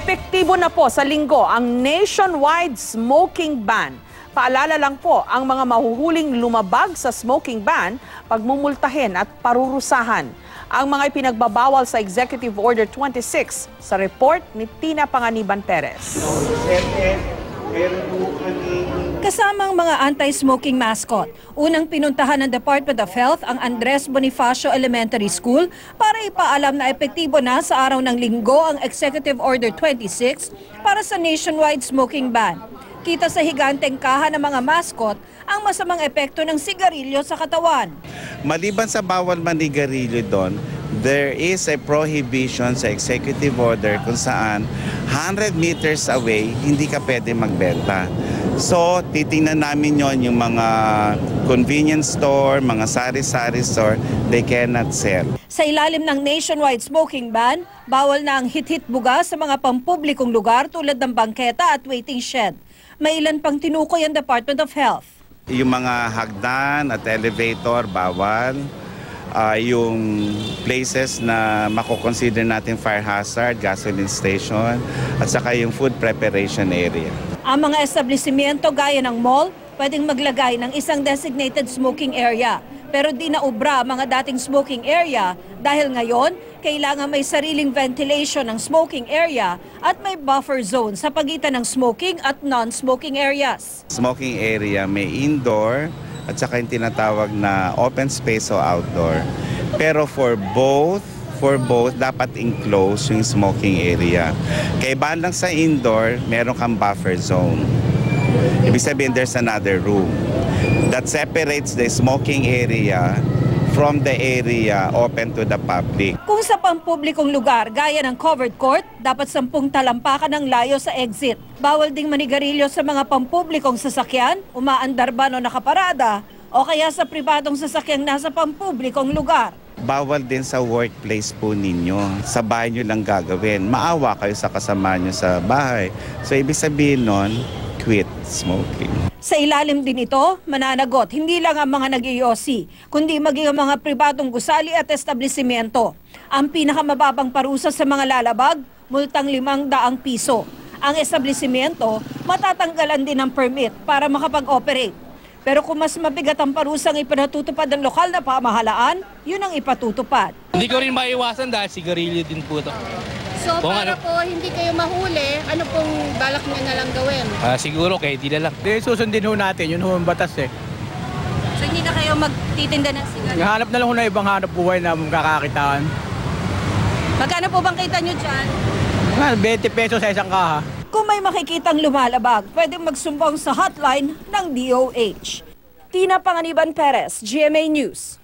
Epektibo na po sa linggo ang nationwide smoking ban. Paalala lang po, ang mga mahuhuling lumabag sa smoking ban, pagmumultahin at parurusahan. Ang mga ipinagbabawal sa Executive Order 26 sa report ni Tina Panganiban Perez. Kasama ang mga anti-smoking mascot. Unang pinuntahan ng Department of Health ang Andres Bonifacio Elementary School para ipaalam na epektibo na sa araw ng linggo ang Executive Order 26 para sa nationwide smoking ban. Kita sa higanteng kaha ng mga mascot ang masamang epekto ng sigarilyo sa katawan. Maliban sa bawal manigarilyo doon, there is a prohibition sa executive order kung saan 100 meters away hindi ka pwede magbenta. So, titingnan namin yon yung mga convenience store, mga sari-sari store, they cannot sell. Sa ilalim ng nationwide smoking ban, bawal na ang hit-hit buga sa mga pampublikong lugar tulad ng bangketa at waiting shed. May ilan pang tinukoy ang Department of Health. Yung mga hagdan at elevator, bawal. Yung places na mako-consider natin fire hazard, gasoline station, at saka yung food preparation area. Ang mga establishmento gaya ng mall, pwedeng maglagay ng isang designated smoking area. Pero di na ubra ang mga dating smoking area dahil ngayon, kailangan may sariling ventilation ng smoking area at may buffer zone sa pagitan ng smoking at non-smoking areas. Smoking area may indoor at saka yung tinatawag na open space o outdoor. Pero for both dapat enclose yung smoking area. Kaya lang sa indoor, meron kang buffer zone. Ibig sabihin there's another room that separates the smoking area from the area open to the public. Kung sa pampublikong lugar gaya ng covered court, dapat 10 talampakan ng layo sa exit. Bawal ding manigarilyo sa mga pampublikong sasakyan, umaandar ba o nakaparada, o kaya sa pribadong sasakyang nasa pampublikong lugar. Bawal din sa workplace po ninyo. Sa bahay nyo lang gagawin. Maawa kayo sa kasama nyo sa bahay. So ibig sabihin nun, quit smoking. Sa ilalim din ito, mananagot hindi lang ang mga nag-iossi, kundi maging ang mga pribadong gusali at establishmento. Ang pinakamababang parusa sa mga lalabag, multang 500 piso. Ang establishmento, matatanggalan din ng permit para makapag-operate. Pero kung mas mabigat ang parusang ipinatutupad ng lokal na pamahalaan, yun ang ipatutupad. Hindi ko rin maiwasan dahil sigarilyo din po ito. So para po hindi kayo mahuli, ano pong balak nyo na lang gawin? Siguro kaya di na lang. Susundin ho natin, yun ho ang batas eh. So hindi na kayo magtitinda ng sigarilyo? Hanap na lang ho na ibang hanap buhay na makakakitaan. Magkano po bang kita nyo dyan? 20 pesos sa isang kaha. Kung may makikitang lumalabag, pwedeng magsumbong sa hotline ng DOH. Tina Panganiban Perez, GMA News.